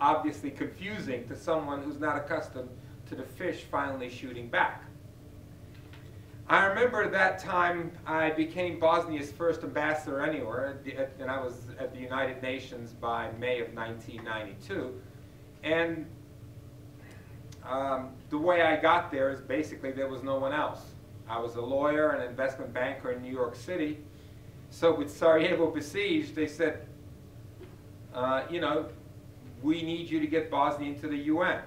obviously confusing to someone who's not accustomed to the fish finally shooting back. I remember that time I became Bosnia's first ambassador anywhere, and I was at the United Nations by May of 1992. And the way I got there is basically there was no one else. I was a lawyer and investment banker in New York City. So with Sarajevo besieged, they said, you know, we need you to get Bosnia into the UN.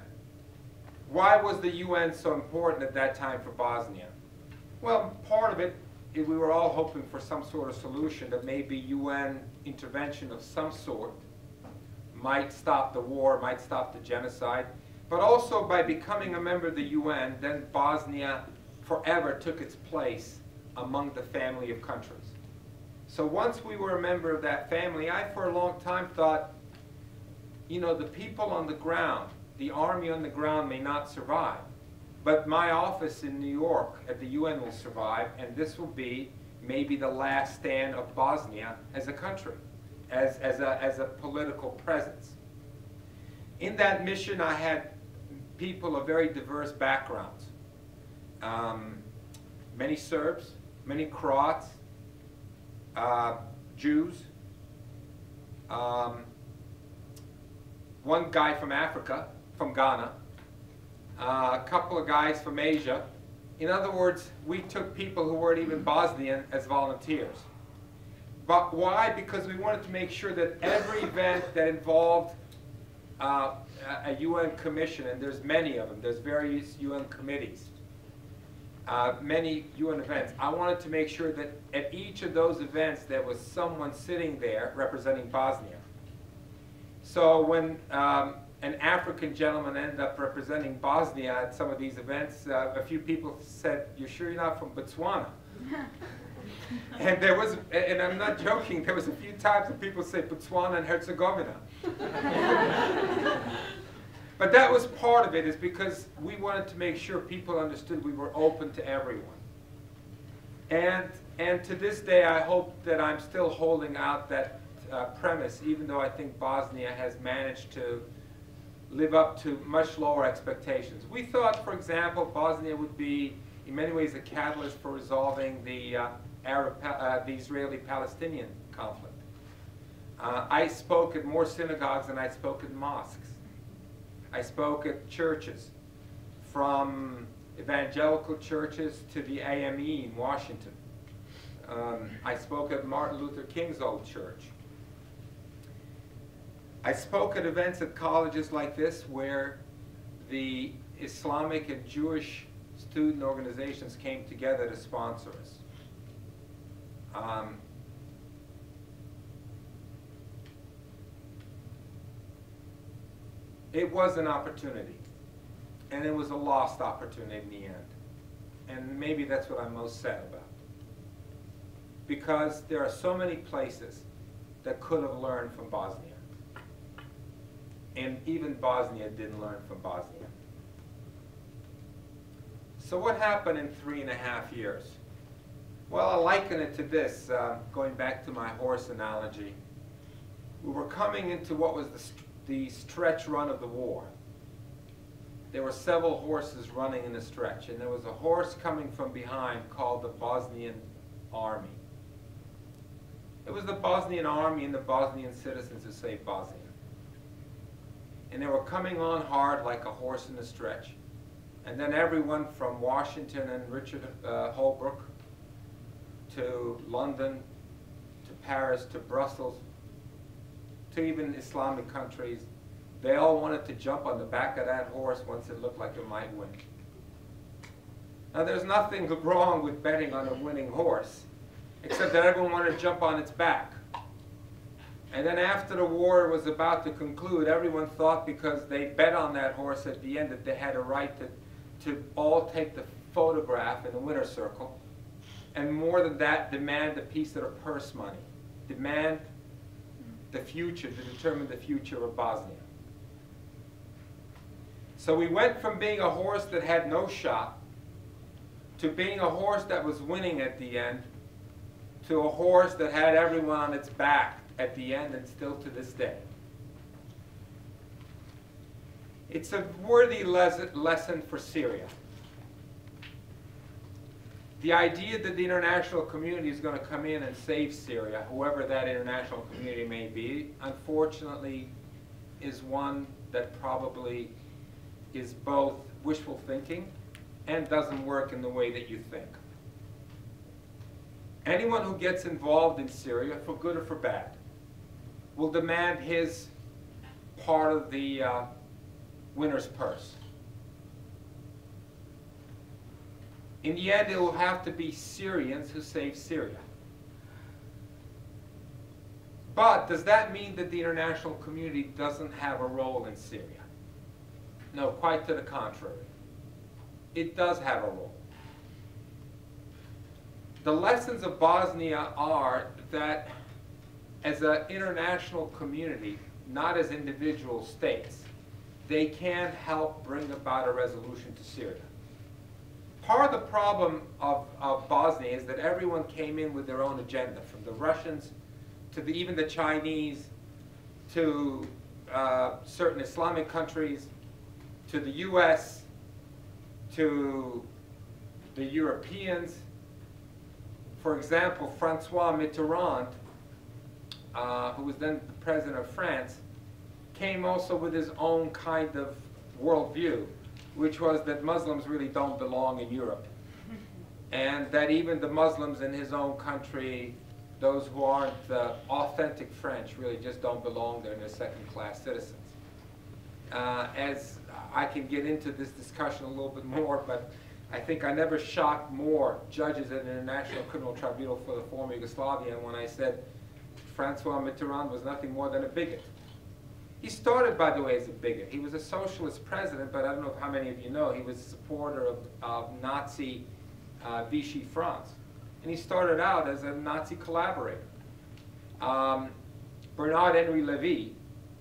Why was the UN so important at that time for Bosnia? Well, part of it, we were all hoping for some sort of solution that maybe UN intervention of some sort might stop the war, might stop the genocide. But also by becoming a member of the UN, then Bosnia forever took its place among the family of countries. So once we were a member of that family, I for a long time thought, you know, the people on the ground, the army on the ground may not survive, but my office in New York at the UN will survive, and this will be maybe the last stand of Bosnia as a country, as a political presence. In that mission, I had people of very diverse backgrounds. Many Serbs, many Croats, Jews, one guy from Africa, from Ghana, a couple of guys from Asia. In other words, we took people who weren't even Bosnian as volunteers. But why? Because we wanted to make sure that every event that involved a UN commission, and there's many of them, there's various UN committees, many UN events, I wanted to make sure that at each of those events there was someone sitting there representing Bosnia. So when an African gentleman ended up representing Bosnia at some of these events, a few people said, "You're sure you're not from Botswana?" And there was, and I'm not joking, there was a few times that people say Botswana and Herzegovina. But that was part of it, is because we wanted to make sure people understood we were open to everyone. And to this day, I hope that I'm still holding out that premise, even though I think Bosnia has managed to live up to much lower expectations. We thought, for example, Bosnia would be, in many ways, a catalyst for resolving the Israeli-Palestinian conflict. I spoke at more synagogues than I spoke at mosques. I spoke at churches, from evangelical churches to the AME in Washington. I spoke at Martin Luther King's old church. I spoke at events at colleges like this where the Islamic and Jewish student organizations came together to sponsor us. It was an opportunity, and it was a lost opportunity in the end. And maybe that's what I'm most sad about. Because there are so many places that could have learned from Bosnia. And even Bosnia didn't learn from Bosnia. So what happened in 3.5 years? Well, I liken it to this, going back to my horse analogy. We were coming into what was the stretch run of the war. There were several horses running in a stretch, and there was a horse coming from behind called the Bosnian Army. It was the Bosnian Army and the Bosnian citizens who saved Bosnia. And they were coming on hard like a horse in a stretch. And then everyone from Washington and Richard Holbrooke to London, to Paris, to Brussels, to even Islamic countries, they all wanted to jump on the back of that horse once it looked like it might win. Now there's nothing wrong with betting on a winning horse, except that everyone wanted to jump on its back. And then after the war was about to conclude, everyone thought because they bet on that horse at the end that they had a right to all take the photograph in the winner's circle. And more than that, demand a piece of the purse money. Demand the future, to determine the future of Bosnia. So we went from being a horse that had no shot to being a horse that was winning at the end, to a horse that had everyone on its back at the end, and still to this day. It's a worthy lesson for Syria. The idea that the international community is going to come in and save Syria, whoever that international community may be, unfortunately is one that probably is both wishful thinking and doesn't work in the way that you think. Anyone who gets involved in Syria, for good or for bad, will demand his part of the winner's purse. In the end, it will have to be Syrians who save Syria. But does that mean that the international community doesn't have a role in Syria? No, quite to the contrary. It does have a role. The lessons of Bosnia are that as an international community, not as individual states, they can help bring about a resolution to Syria. Part of the problem of Bosnia is that everyone came in with their own agenda, from the Russians to even the Chinese, to certain Islamic countries, to the US, to the Europeans. For example, Francois Mitterrand, who was then the president of France, came also with his own kind of worldview, which was that Muslims really don't belong in Europe. And that even the Muslims in his own country, those who aren't authentic French, really just don't belong there and they're second-class citizens. As I can get into this discussion a little bit more, but I think I never shocked more judges at an International Criminal Tribunal for the former Yugoslavia when I said Francois Mitterrand was nothing more than a bigot. He started, by the way, as a bigot. He was a socialist president, but I don't know how many of you know, he was a supporter of Nazi Vichy France. And he started out as a Nazi collaborator. Bernard-Henri Lévy,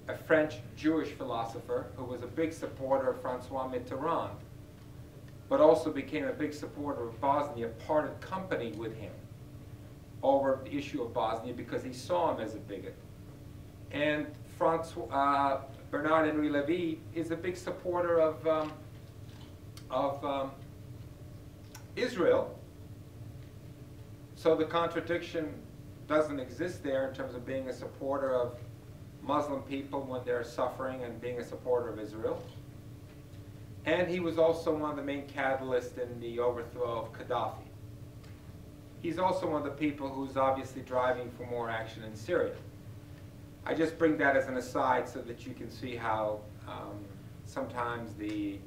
a French Jewish philosopher who was a big supporter of Francois Mitterrand, but also became a big supporter of Bosnia, parted company with him over the issue of Bosnia because he saw him as a bigot. And Bernard-Henri Lévy is a big supporter of Israel. So the contradiction doesn't exist there in terms of being a supporter of Muslim people when they're suffering and being a supporter of Israel. And he was also one of the main catalysts in the overthrow of Gaddafi. He's also one of the people who's obviously driving for more action in Syria. I just bring that as an aside so that you can see how sometimes the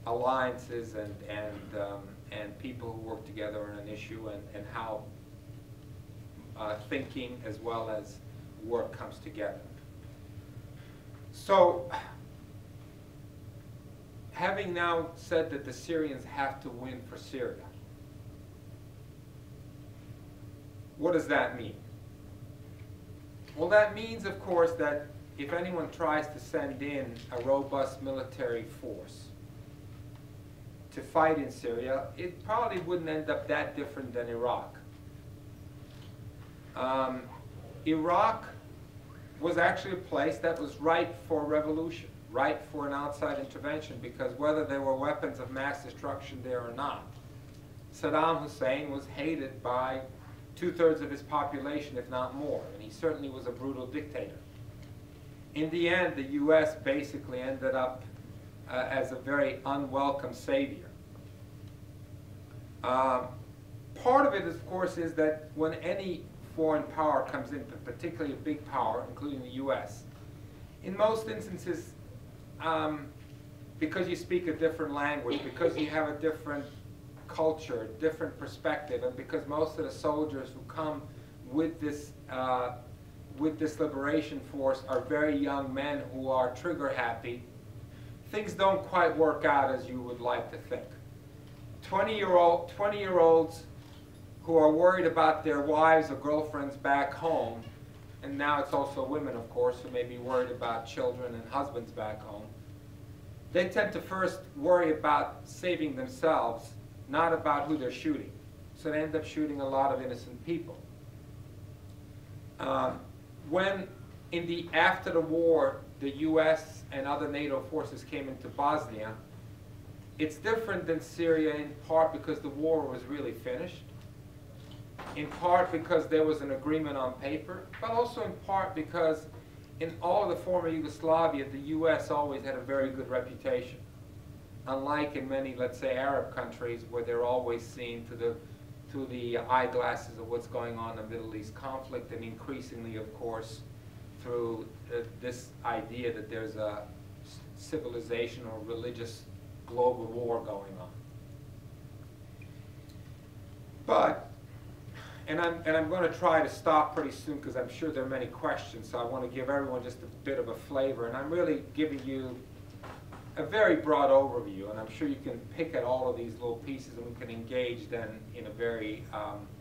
alliances and people who work together on an issue and how thinking as well as work comes together. So, having now said that the Syrians have to win for Syria, what does that mean? Well, that means, of course, that if anyone tries to send in a robust military force to fight in Syria, it probably wouldn't end up that different than Iraq. Iraq was actually a place that was ripe for revolution, ripe for an outside intervention, because whether there were weapons of mass destruction there or not, Saddam Hussein was hated by 2/3 of his population, if not more, and he certainly was a brutal dictator. In the end, the US basically ended up as a very unwelcome savior. Part of it, of course, is that when any foreign power comes in, particularly a big power, including the US, in most instances, because you speak a different language, because you have a different culture, different perspective, and because most of the soldiers who come with this liberation force are very young men who are trigger happy, things don't quite work out as you would like to think. 20-year-olds who are worried about their wives or girlfriends back home, and now it's also women, of course, who may be worried about children and husbands back home, they tend to first worry about saving themselves, not about who they're shooting. So they end up shooting a lot of innocent people. When after the war the US and other NATO forces came into Bosnia, it's different than Syria in part because the war was really finished, in part because there was an agreement on paper, but also in part because in all of the former Yugoslavia, the US always had a very good reputation. Unlike in many, let's say, Arab countries where they're always seen through the eyeglasses of what's going on in the Middle East conflict, and increasingly, of course, through this idea that there's a civilization or religious global war going on. But, and I'm going to try to stop pretty soon because I'm sure there are many questions, so I want to give everyone just a bit of a flavor, and I'm really giving you a very broad overview, and I'm sure you can pick at all of these little pieces and we can engage then in a very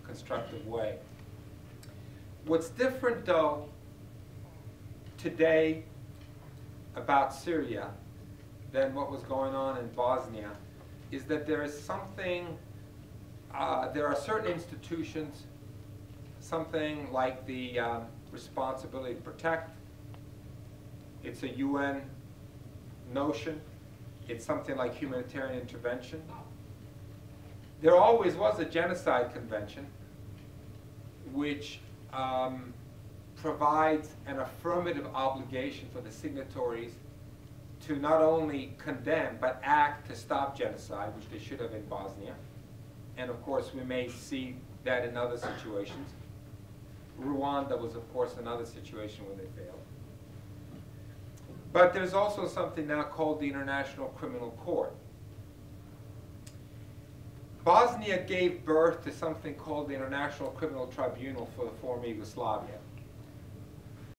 constructive way. What's different, though, today about Syria than what was going on in Bosnia is that there is something, there are certain institutions, something like the responsibility to protect. It's a UN notion. It's something like humanitarian intervention. There always was a genocide convention which provides an affirmative obligation for the signatories to not only condemn but act to stop genocide, which they should have in Bosnia. And of course we may see that in other situations. Rwanda was of course another situation where they failed. But there's also something now called the International Criminal Court. Bosnia gave birth to something called the International Criminal Tribunal for the former Yugoslavia.